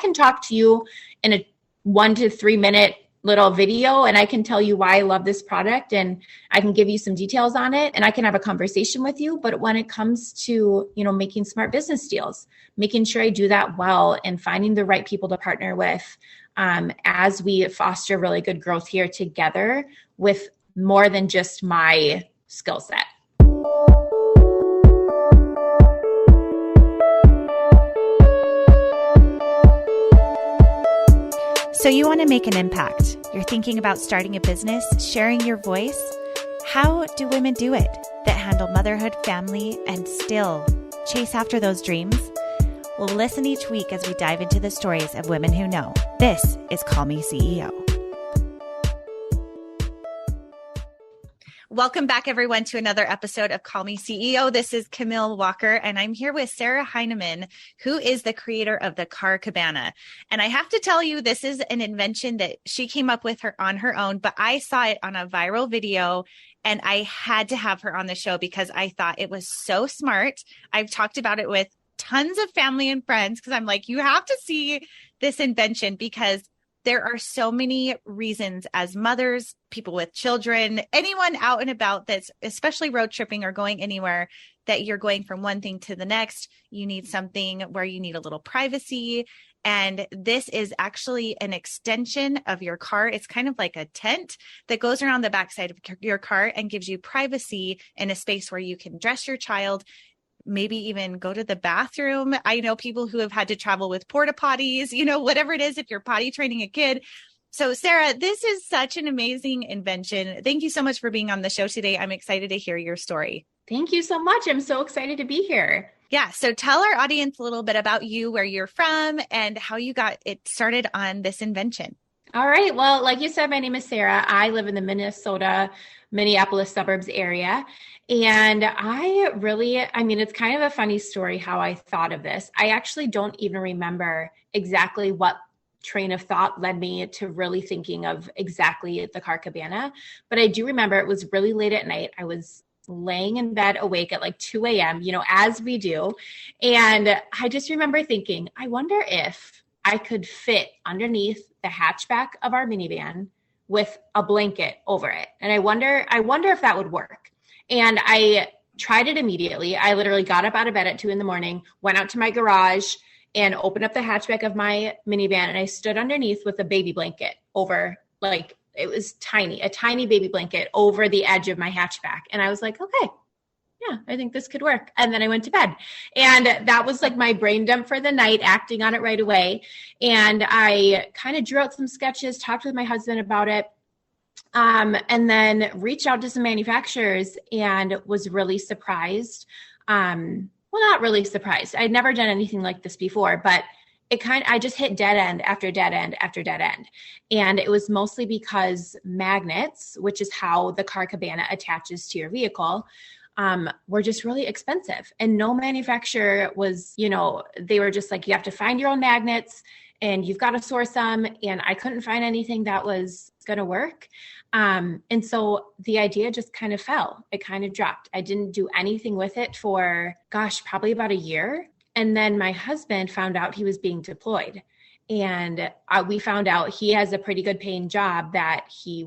can talk to you in a 1 to 3 minute little video, and I can tell you why I love this product, and I can give you some details on it, and I can have a conversation with you. But when it comes to, making smart business deals, making sure I do that well and finding the right people to partner with, as we foster really good growth here together with more than just my skill set. So you want to make an impact. You're thinking about starting a business, sharing your voice. How do women do it that handle motherhood, family, and still chase after those dreams? Well, listen each week as we dive into the stories of women who know. This is Call Me CEO. Welcome back, everyone, to another episode of Call Me CEO. This is Camille Walker, and I'm here with Sarah Heineman, who is the creator of the Car Cabana. And I have to tell you, this is an invention that she came up with on her own, but I saw it on a viral video, and I had to have her on the show because I thought it was so smart. I've talked about it with tons of family and friends because I'm like, you have to see this invention because there are so many reasons as mothers, people with children, anyone out and about that's especially road tripping or going anywhere that you're going from one thing to the next. You need something where you need a little privacy. And this is actually an extension of your car. It's kind of like a tent that goes around the backside of your car and gives you privacy in a space where you can dress your child, maybe even go to the bathroom. I know people who have had to travel with porta potties, whatever it is, if you're potty training a kid. So Sarah, this is such an amazing invention. Thank you so much for being on the show today. I'm excited to hear your story. Thank you so much. I'm so excited to be here. Yeah. So tell our audience a little bit about you, where you're from, and how you got it started on this invention. All right. Well, like you said, my name is Sarah. I live in the Minneapolis suburbs area. And it's kind of a funny story how I thought of this. I actually don't even remember exactly what train of thought led me to really thinking of exactly the Car Cabana. But I do remember it was really late at night. I was laying in bed awake at like 2 a.m., as we do. And I just remember thinking, I wonder if I could fit underneath the hatchback of our minivan with a blanket over it. And I wonder if that would work. And I tried it immediately. I literally got up out of bed at 2 a.m, went out to my garage and opened up the hatchback of my minivan. And I stood underneath with a baby blanket over, it was a tiny baby blanket over the edge of my hatchback. And I was like, okay, yeah, I think this could work. And then I went to bed. And that was like my brain dump for the night, acting on it right away. And I kind of drew out some sketches, talked with my husband about it. And then reached out to some manufacturers and was really surprised. Not really surprised. I'd never done anything like this before, but I just hit dead end after dead end after dead end. And it was mostly because magnets, which is how the Car Cabana attaches to your vehicle, were just really expensive. And no manufacturer was, they were just like, you have to find your own magnets and you've got to source them. And I couldn't find anything that was going to work. And so the idea just kind of fell. It kind of dropped. I didn't do anything with it for, probably about a year. And then my husband found out he was being deployed. And we found out he has a pretty good paying job that he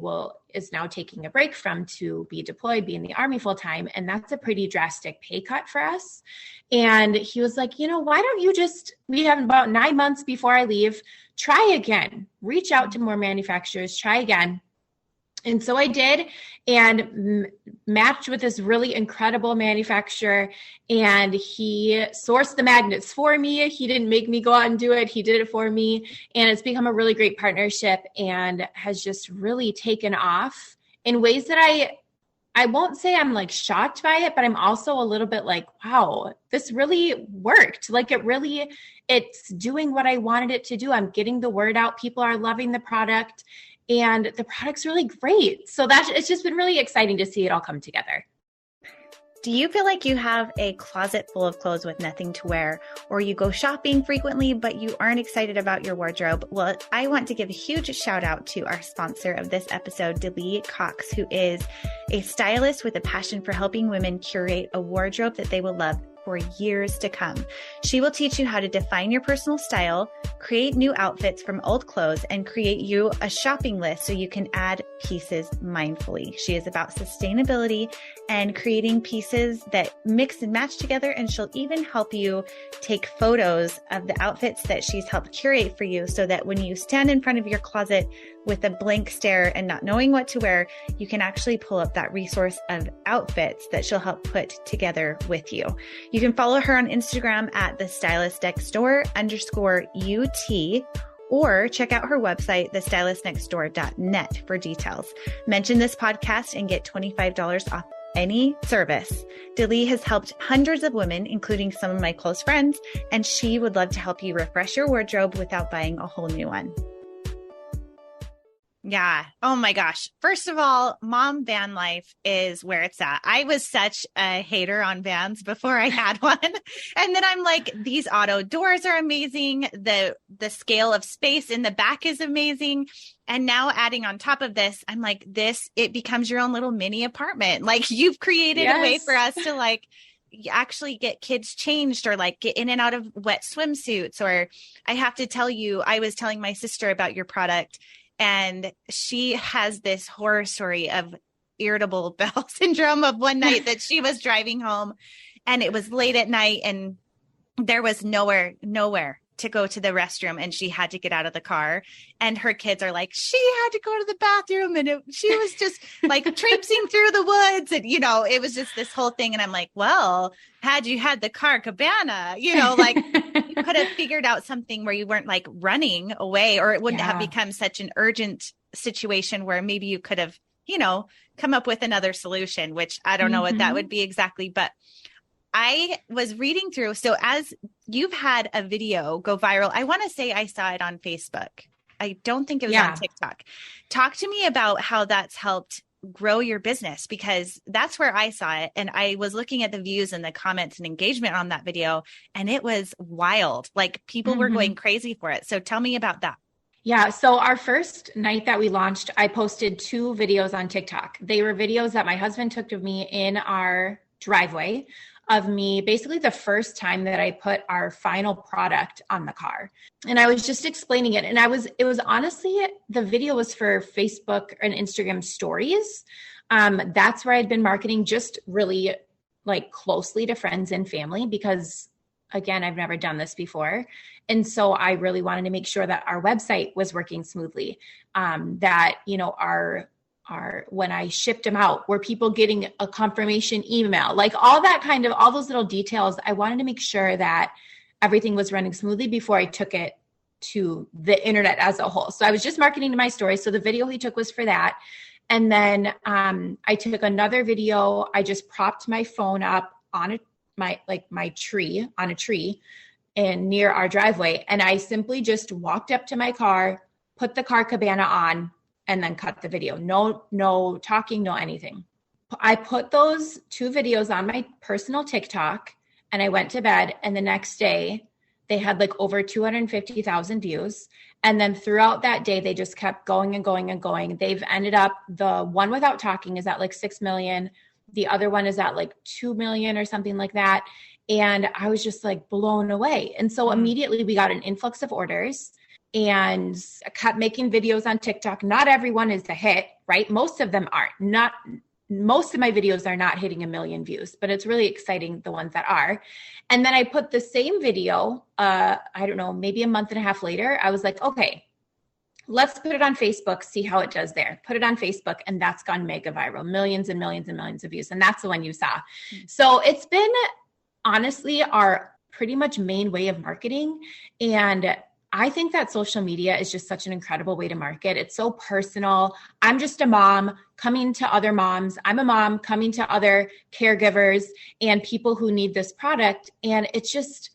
is now taking a break from to be deployed, be in the Army full time. And that's a pretty drastic pay cut for us. And he was like, why don't you we have about 9 months before I leave, try again, reach out to more manufacturers, try again. And so I did, and matched with this really incredible manufacturer, and he sourced the magnets for me. He didn't make me go out and do it. He did it for me. And it's become a really great partnership and has just really taken off in ways that I won't say I'm like shocked by it, but I'm also a little bit like, wow, this really worked. Like it's doing what I wanted it to do. I'm getting the word out. People are loving the product. And the product's really great. So it's just been really exciting to see it all come together. Do you feel like you have a closet full of clothes with nothing to wear, or you go shopping frequently, but you aren't excited about your wardrobe? Well, I want to give a huge shout out to our sponsor of this episode, Delee Cox, who is a stylist with a passion for helping women curate a wardrobe that they will love for years to come. She will teach you how to define your personal style, create new outfits from old clothes, and create you a shopping list so you can add pieces mindfully. She is about sustainability and creating pieces that mix and match together, and she'll even help you take photos of the outfits that she's helped curate for you so that when you stand in front of your closet with a blank stare and not knowing what to wear, you can actually pull up that resource of outfits that she'll help put together with you. You can follow her on Instagram at thestylistnextdoor_UT, or check out her website, thestylistnextdoor.net, for details. Mention this podcast and get $25 off any service. Delee has helped hundreds of women, including some of my close friends, and she would love to help you refresh your wardrobe without buying a whole new one. Yeah. Oh my gosh. First of all, mom van life is where it's at. I was such a hater on vans before I had one. And then I'm like, these auto doors are amazing. The scale of space in the back is amazing. And now adding on top of this, I'm like, it becomes your own little mini apartment. Like, you've created a way for us to like actually get kids changed or like get in and out of wet swimsuits. Or I have to tell you, I was telling my sister about your product, and she has this horror story of irritable bowel syndrome of one night that she was driving home and it was late at night and there was nowhere to go to the restroom, and she had to get out of the car, and her kids are like, she had to go to the bathroom, and she was just like traipsing through the woods, and it was just this whole thing. And I'm like, well, had you had the Car Cabana, like you could have figured out something where you weren't like running away, or it wouldn't have become such an urgent situation where maybe you could have, come up with another solution, which I don't know what that would be exactly. But I was reading through. So as you've had a video go viral, I want to say I saw it on Facebook. I don't think it was on TikTok. Talk to me about how that's helped grow your business, because that's where I saw it. And I was looking at the views and the comments and engagement on that video, and it was wild. Like, people were going crazy for it. So tell me about that. Yeah. So our first night that we launched, I posted 2 videos on TikTok. They were videos that my husband took of me in our driveway, of me basically the first time that I put our final product on the car. And I was just explaining it. And it was honestly, the video was for Facebook and Instagram stories. That's where I'd been marketing just really like closely to friends and family, because again, I've never done this before. And so I really wanted to make sure that our website was working smoothly, that, when I shipped them out, were people getting a confirmation email, like all those little details. I wanted to make sure that everything was running smoothly before I took it to the internet as a whole. So I was just marketing to my story. So the video he took was for that. And then I took another video. I just propped my phone up on my tree and near our driveway. And I simply just walked up to my car, put the Car Cabana on, and then cut the video. No talking, no anything. I put those 2 videos on my personal TikTok, and I went to bed, and the next day they had like over 250,000 views. And then throughout that day, they just kept going and going and going. They've ended up, the one without talking is at like 6 million. The other one is at like 2 million or something like that. And I was just like blown away. And so immediately we got an influx of orders, and I kept making videos on TikTok. Not everyone is a hit, right? Most of them aren't. Most of my videos are not hitting 1 million views, but it's really exciting, the ones that are. And then I put the same video, I don't know, maybe a month and a half later. I was like, okay, let's put it on Facebook, see how it does there. Put it on Facebook, and that's gone mega viral, millions and millions and millions of views. And that's the one you saw. So it's been honestly our pretty much main way of marketing. And I think that social media is just such an incredible way to market. It's so personal. I'm just a mom coming to other moms. I'm a mom coming to other caregivers and people who need this product. And it's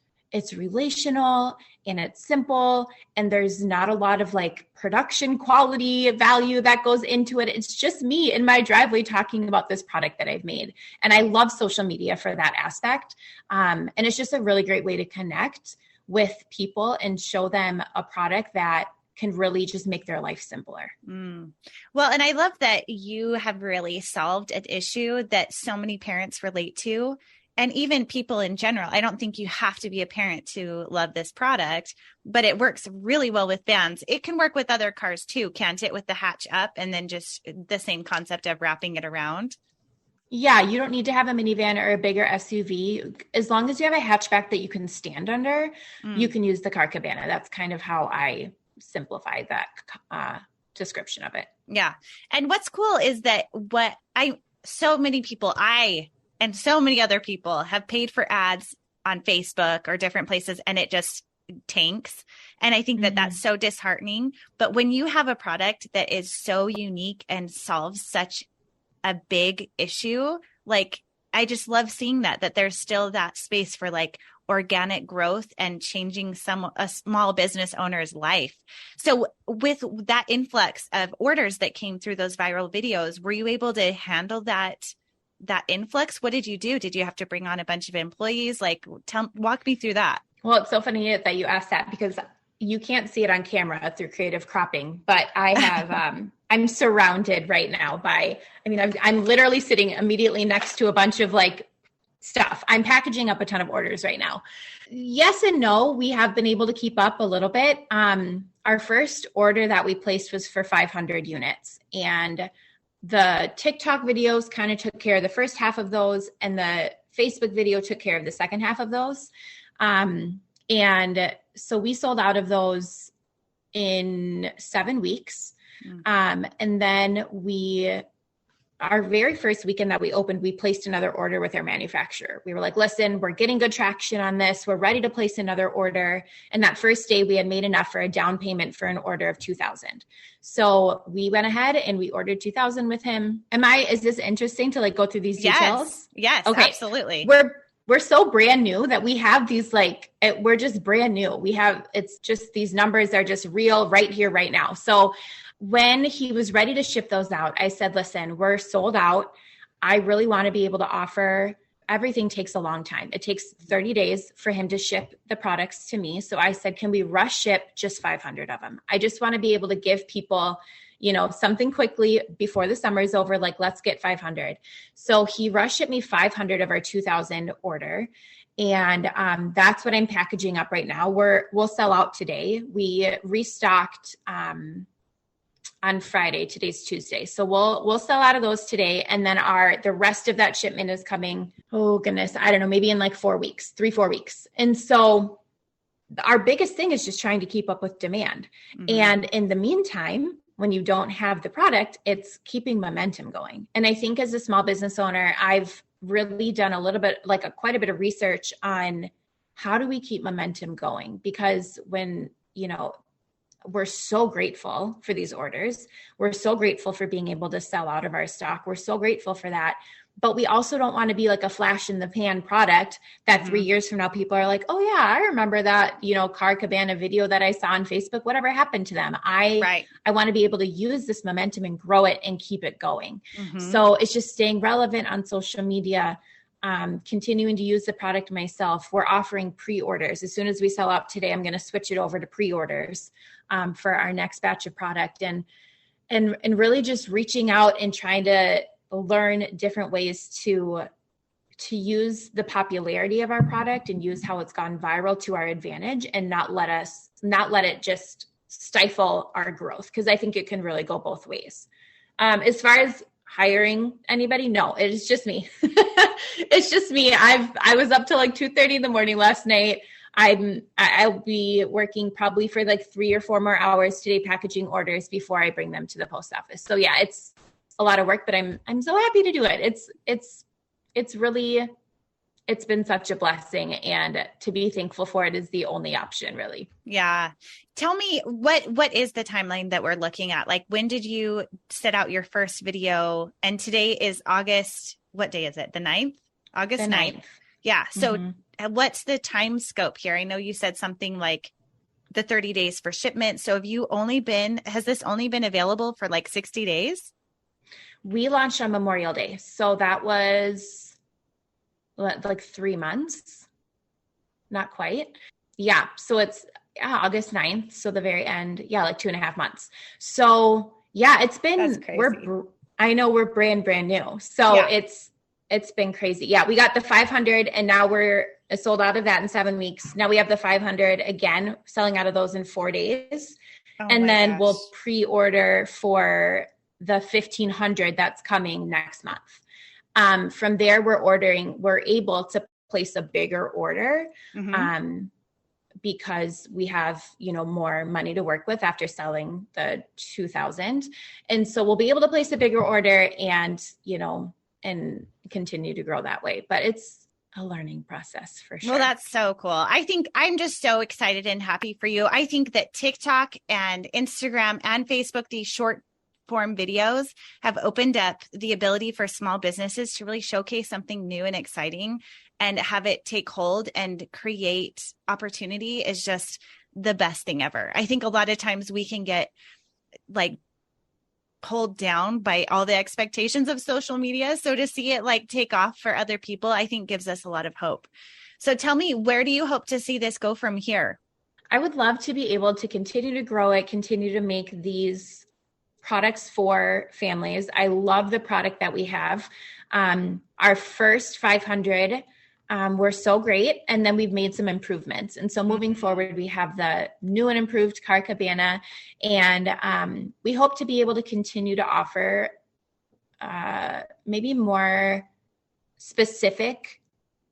relational, and it's simple, and there's not a lot of like production quality value that goes into it. It's just me in my driveway talking about this product that I've made. And I love social media for that aspect. And it's just a really great way to connect with people and show them a product that can really just make their life simpler. Well, and I love that you have really solved an issue that so many parents relate to. And even people in general, I don't think you have to be a parent to love this product, but it works really well with vans. It can work with other cars too, can't it? With the hatch up and then just the same concept of wrapping it around. Yeah, you don't need to have a minivan or a bigger SUV. As long as you have a hatchback that you can stand under, you can use the Car Cabana. That's kind of how I simplified that description of it. Yeah. And what's cool is that so many people, and so many other people have paid for ads on Facebook or different places, and it just tanks. And I think that that's so disheartening. But when you have a product that is so unique and solves such a big issue, like, I just love seeing that there's still that space for like organic growth and changing a small business owner's life. So with that influx of orders that came through those viral videos, were you able to handle that influx? What did you do? Did you have to bring on a bunch of employees? Like, walk me through that. Well, it's so funny that you asked that, because you can't see it on camera through creative cropping, but I have, I'm surrounded right now by, I'm literally sitting immediately next to a bunch of like stuff. I'm packaging up a ton of orders right now. Yes and no, we have been able to keep up a little bit. Our first order that we placed was for 500 units, and the TikTok videos kind of took care of the first half of those, and the Facebook video took care of the second half of those. And so we sold out of those in 7 weeks. And then our very first weekend that we opened, we placed another order with our manufacturer. We were like, listen, we're getting good traction on this. We're ready to place another order. And that first day we had made enough for a down payment for an order of 2,000. So we went ahead and we ordered 2,000 with him. Is this interesting to like go through these details? Yes, okay. Absolutely. We're so brand new that we have these we're just brand new. It's just, these numbers are just real right here, right now. So when he was ready to ship those out, I said, listen, we're sold out. I really want to be able to offer, everything takes a long time. It takes 30 days for him to ship the products to me. So I said, can we rush ship just 500 of them? I just want to be able to give people, something quickly before the summer is over. Like, let's get 500. So he rush shipped me 500 of our 2,000 order. And that's what I'm packaging up right now. We'll sell out today. We restocked on Friday. Today's Tuesday. So we'll sell out of those today. And then the rest of that shipment is coming, oh goodness, I don't know, maybe in like 4 weeks, 3-4 weeks. And so our biggest thing is just trying to keep up with demand. And in the meantime, when you don't have the product, it's keeping momentum going. And I think as a small business owner, I've really done a little bit, quite a bit of research on how do we keep momentum going? Because when, we're so grateful for these orders. We're so grateful for being able to sell out of our stock. We're so grateful for that. But we also don't want to be like a flash in the pan product that 3 years from now, people are like, oh yeah, I remember that, Car Cabana video that I saw on Facebook, whatever happened to them. I want to be able to use this momentum and grow it and keep it going. So it's just staying relevant on social media, continuing to use the product myself. We're offering pre-orders. As soon as we sell out today, I'm going to switch it over to pre-orders for our next batch of product, and really just reaching out and trying to learn different ways to use the popularity of our product and use how it's gone viral to our advantage, and not let it just stifle our growth. Because I think it can really go both ways. As far as hiring anybody, no, it's just me. It's just me. I was up till like 2:30 in the morning last night. I'll be working probably for like 3 or 4 more hours today, packaging orders before I bring them to the post office. So yeah, it's a lot of work, but I'm so happy to do it. It's been such a blessing, and to be thankful for it is the only option, really. Yeah. Tell me, what is the timeline that we're looking at? Like, when did you set out your first video? And today is August, what day is it? The 9th? August 9th. Yeah. So what's the time scope here? I know you said something like the 30 days for shipment. So has this only been available for like 60 days? We launched on Memorial Day. So that was like 3 months. Not quite. Yeah. So it's August 9th. So the very end. Yeah. Like 2.5 months. So yeah, it's been, That's crazy. I know we're brand new. So It's been crazy. Yeah, we got the 500 and now we're sold out of that in 7 weeks. Now we have the 500 again, selling out of those in 4 days. And then we'll pre-order for the 1500 that's coming next month. From there, we're able to place a bigger order because we have, more money to work with after selling the 2000. And so we'll be able to place a bigger order and, and continue to grow that way. But it's a learning process for sure. Well, that's so cool. I think I'm just so excited and happy for you. I think that TikTok and Instagram and Facebook, these short form videos have opened up the ability for small businesses to really showcase something new and exciting and have it take hold and create opportunity is just the best thing ever. I think a lot of times we can get pulled down by all the expectations of social media. So to see it take off for other people, I think gives us a lot of hope. So tell me, where do you hope to see this go from here? I would love to be able to continue to grow it, continue to make these products for families. I love the product that we have. Our first 500 were so great. And then we've made some improvements. And so moving forward, we have the new and improved Car Cabana. And we hope to be able to continue to offer maybe more specific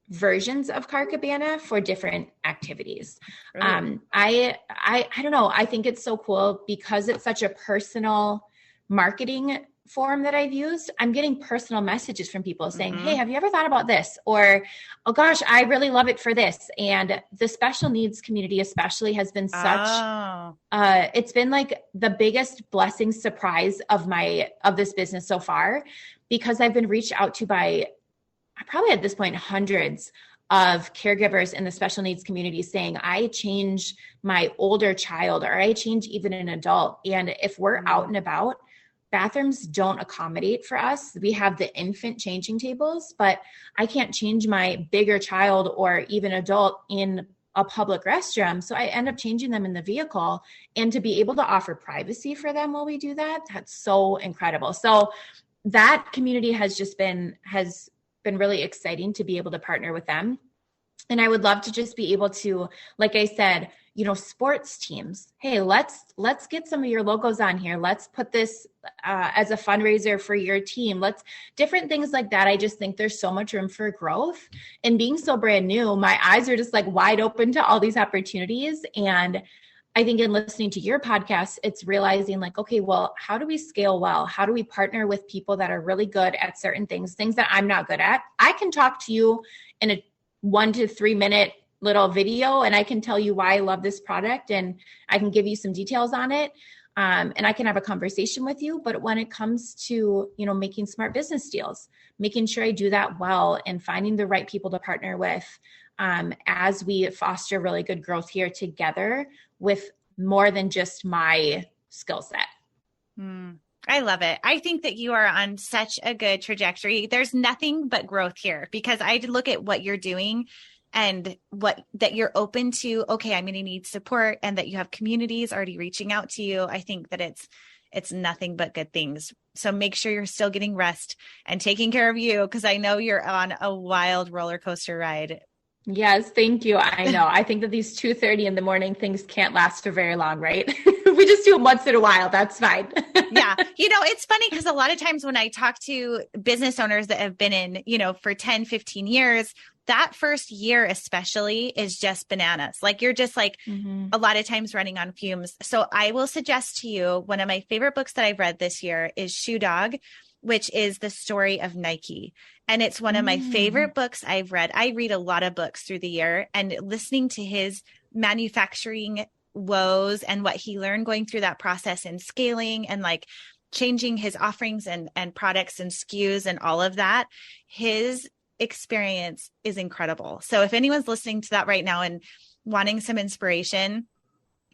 versions of Car Cabana for different activities. Right. I don't know. I think it's so cool because it's such a personal marketing form that I've used. I'm getting personal messages from people saying, hey, have you ever thought about this? Or, oh gosh, I really love it for this. And the special needs community especially has been such, it's been the biggest blessing surprise of this business so far, because I've been reached out to by probably at this point, hundreds of caregivers in the special needs community saying, I change my older child, or I change even an adult. And if we're out and about, bathrooms don't accommodate for us. We have the infant changing tables, but I can't change my bigger child or even adult in a public restroom. So I end up changing them in the vehicle. And to be able to offer privacy for them while we do that, that's so incredible. So that community has been really exciting to be able to partner with them. And I would love to just be able to, like I said, sports teams. Hey, let's get some of your logos on here. Let's put this as a fundraiser for your team. Different things like that. I just think there's so much room for growth. And being so brand new, my eyes are just wide open to all these opportunities. And I think in listening to your podcast, it's realizing okay, well, how do we scale well? How do we partner with people that are really good at certain things that I'm not good at? I can talk to you in a 1 to 3 minute little video, and I can tell you why I love this product, and I can give you some details on it. And I can have a conversation with you. But when it comes to, making smart business deals, making sure I do that well and finding the right people to partner with, as we foster really good growth here together with more than just my skill set. I love it. I think that you are on such a good trajectory. There's nothing but growth here, because I look at what you're doing and that you're open to, okay, I'm going to need support, and that you have communities already reaching out to you. I think that it's nothing but good things. So make sure you're still getting rest and taking care of you, because I know you're on a wild roller coaster ride. Yes, thank you. I know. I think that these 2:30 in the morning things can't last for very long, right? We just do them once in a while. That's fine. Yeah. It's funny because a lot of times when I talk to business owners that have been in, for 10, 15 years, that first year especially is just bananas. You're just a lot of times running on fumes. So I will suggest to you, one of my favorite books that I've read this year is Shoe Dog, which is the story of Nike. And it's one of my favorite books I've read. I read a lot of books through the year, and listening to his manufacturing woes and what he learned going through that process and scaling and changing his offerings and products and SKUs and all of that, his experience is incredible. So if anyone's listening to that right now and wanting some inspiration,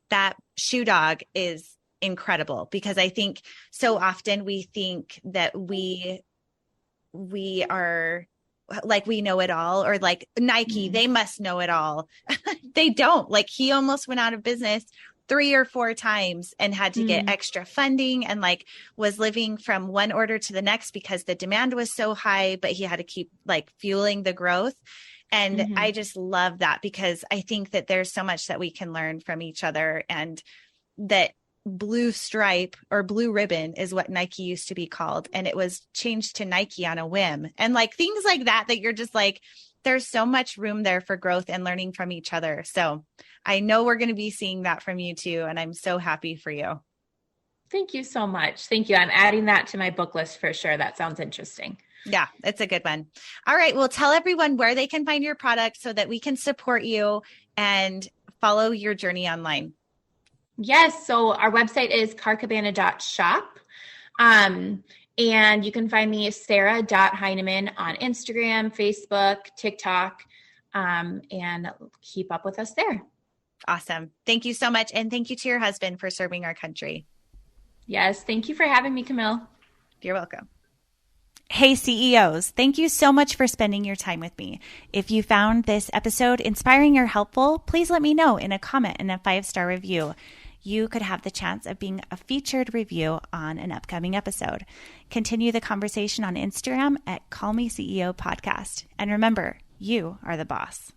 that Shoe Dog is incredible, because I think so often we think that we are we know it all, or Nike, they must know it all. They don't. He almost went out of business 3 or 4 times and had to get extra funding and like was living from one order to the next because the demand was so high, but he had to keep like fueling the growth. And I just love that because I think that there's so much that we can learn from each other, and that blue stripe or blue ribbon is what Nike used to be called. And it was changed to Nike on a whim, and like things like that, that you're just like, there's so much room there for growth and learning from each other. So I know we're going to be seeing that from you too. And I'm so happy for you. Thank you so much. Thank you. I'm adding that to my book list for sure. That sounds interesting. Yeah, it's a good one. All right. Well, tell everyone where they can find your product so that we can support you and follow your journey online. Yes. So our website is carcabana.shop. And you can find me Sarah.Heineman on Instagram, Facebook, TikTok, and keep up with us there. Awesome. Thank you so much. And thank you to your husband for serving our country. Yes. Thank you for having me, Camille. You're welcome. Hey, CEOs, thank you so much for spending your time with me. If you found this episode inspiring or helpful, please let me know in a comment and a 5-star review. You could have the chance of being a featured review on an upcoming episode. Continue the conversation on Instagram at Call Me CEO Podcast. And remember, you are the boss.